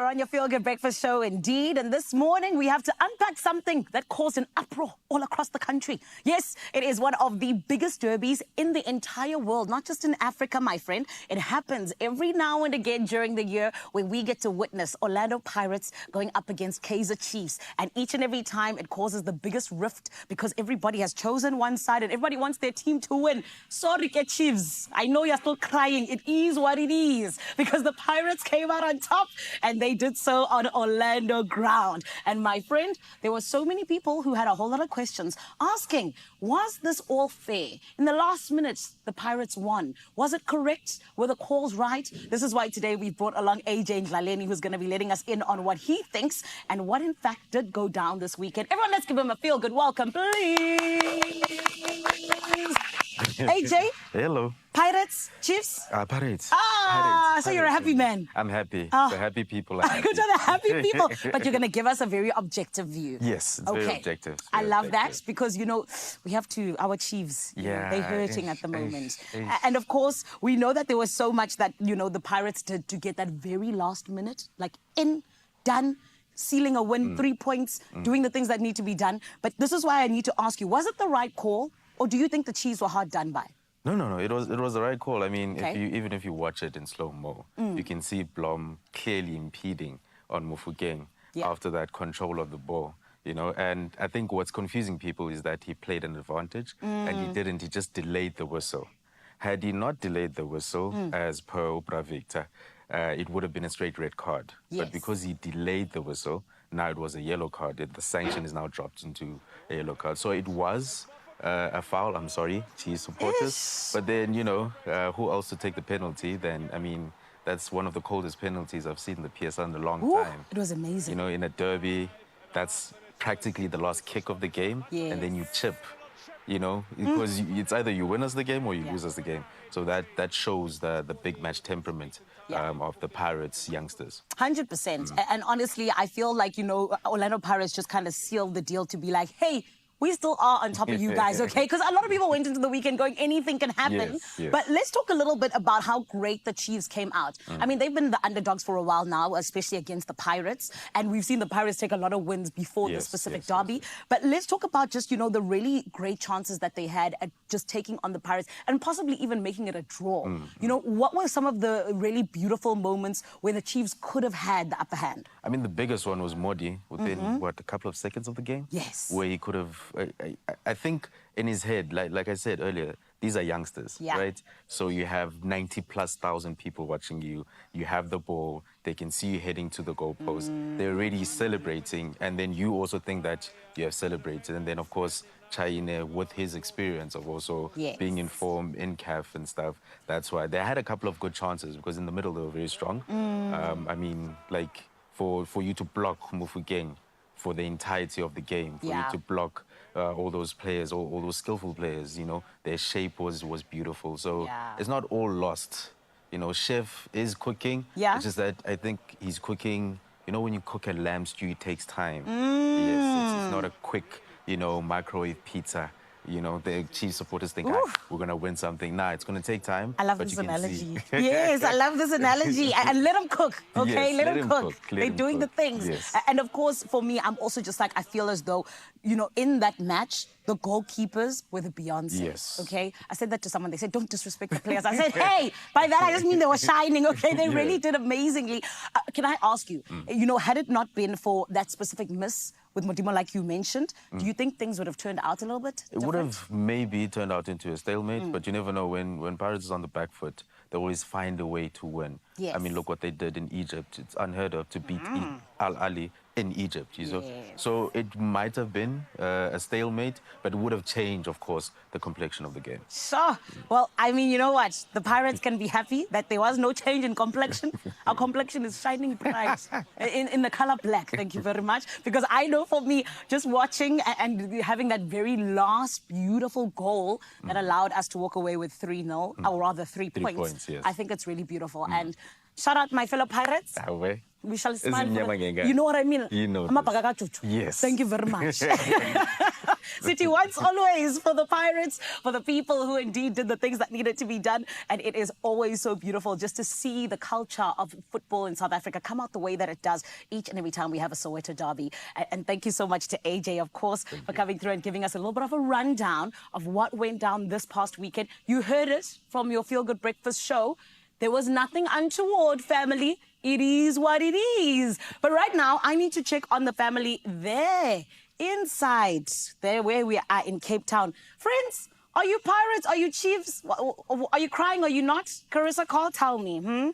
You're on your Feel Good Breakfast show indeed. And this morning we have to unpack something that caused an uproar all across the country. Yes, it is one of the biggest derbies in the entire world, not just in Africa, my friend. It happens every now and again during the year where we get to witness Orlando Pirates going up against Kaizer Chiefs. And each and every time it causes the biggest rift because everybody has chosen one side and everybody wants their team to win. Sorry, Chiefs. I know you're still crying. It is what it is because the Pirates came out on top and they did so on Orlando ground. And my friend, there were so many people who had a whole lot of questions asking, was this all fair? In the last minutes, the Pirates won. Was it correct? Were the calls right? This is why today we brought along AJ Ndlaleni, who's going to be letting us in on what he thinks and what in fact did go down this weekend. Everyone, let's give him a feel good welcome, please. AJ? Hello. Pirates? Chiefs? Pirates. Pirates. So you're a happy man. I'm happy. The happy people are happy. Good to the happy people. But you're going to give us a very objective view. Yes, it's very objective. I love that because, you know, we have to, our Chiefs, they're hurting at the moment. And of course, we know that there was so much that, you know, the Pirates did to get that very last minute, like done, sealing a win, 3 points, doing the things that need to be done. But this is why I need to ask you, was it the right call? Or do you think the Chiefs were hard done by? No. It was the right call. I mean, even if you watch it in slow-mo, you can see Blom clearly impeding on Mufokeng after that control of the ball. You know, and I think what's confusing people is that he played an advantage and he didn't. He just delayed the whistle. Had he not delayed the whistle, as per Oprah Victor, it would have been a straight red card. But because he delayed the whistle, now it was a yellow card. The sanction is now dropped into a yellow card. So it was a foul, I'm sorry, Chiefs supporters. But then, you know, who else to take the penalty? Then, I mean, that's one of the coldest penalties I've seen in the PSL in a long time. It was amazing. You know, in a derby, that's practically the last kick of the game. And then you chip, you know, because it's either you win us the game or you lose us the game. So that shows the big match temperament of the Pirates youngsters. 100%. And honestly, I feel like, you know, Orlando Pirates just kind of sealed the deal to be like, hey, we still are on top of you guys, okay? Because a lot of people went into the weekend going, anything can happen. But let's talk a little bit about how great the Chiefs came out. I mean, they've been the underdogs for a while now, especially against the Pirates. And we've seen the Pirates take a lot of wins before this specific derby. But let's talk about just, you know, the really great chances that they had at just taking on the Pirates and possibly even making it a draw. You know, what were some of the really beautiful moments where the Chiefs could have had the upper hand? I mean, the biggest one was Modi within, what, a couple of seconds of the game? Yes. Where he could have... I think in his head, like I said earlier, these are youngsters, right? So you have 90,000+ people watching you. You have the ball. They can see you heading to the goalpost. They're already celebrating. And then you also think that you have celebrated. And then, of course, Chaine, with his experience of also being in form in CAF and stuff, that's why they had a couple of good chances because in the middle they were very strong. I mean, like, for you to block Mufokeng for the entirety of the game, for you to block all those players, all those skillful players, you know, their shape was beautiful. So it's not all lost. You know, Chef is cooking. It's just that I think he's cooking, you know, when you cook a lamb stew, it takes time. Yes, it's not a quick, you know, microwave pizza. You know, the Chiefs supporters think, we're going to win something. Nah, it's going to take time. I love this analogy. Yes, I love this analogy. And let them cook, okay? Let them cook. They're doing the things. And of course, for me, I'm also just like, I feel as though, you know, in that match, the goalkeepers were the Beyonce, okay? I said that to someone. They said, don't disrespect the players. I said, hey, by that, I just mean they were shining, okay? They really did amazingly. Can I ask you, you know, had it not been for that specific miss with Modimo, like you mentioned, do you think things would have turned out a little bit different? It would have maybe turned out into a stalemate, but you never know. When Pirates is on the back foot, they always find a way to win. I mean, look what they did in Egypt. It's unheard of to beat Al Ali in Egypt, you know. So it might have been a stalemate, but it would have changed, of course, the complexion of the game. Sure. Well, I mean, you know what? The Pirates can be happy that there was no change in complexion. Our complexion is shining bright in the color black. Thank you very much. Because I know for me, just watching and having that very last beautiful goal that allowed us to walk away with 3-0, or rather 3 points. I think it's really beautiful. And shout out my fellow Pirates. We shall smile. You know what I mean? You know. Yes. Thank you very much. City once always for the Pirates, for the people who indeed did the things that needed to be done. And it is always so beautiful just to see the culture of football in South Africa come out the way that it does each and every time we have a Soweto derby. And thank you so much to AJ, of course, for coming through and giving us a little bit of a rundown of what went down this past weekend. You heard it from your Feel Good Breakfast show. There was nothing untoward, family. It is what it is. But right now, I need to check on the family there, inside, there where we are in Cape Town. Friends, are you Pirates? Are you Chiefs? Are you crying? Are you not? Carissa, call, tell me.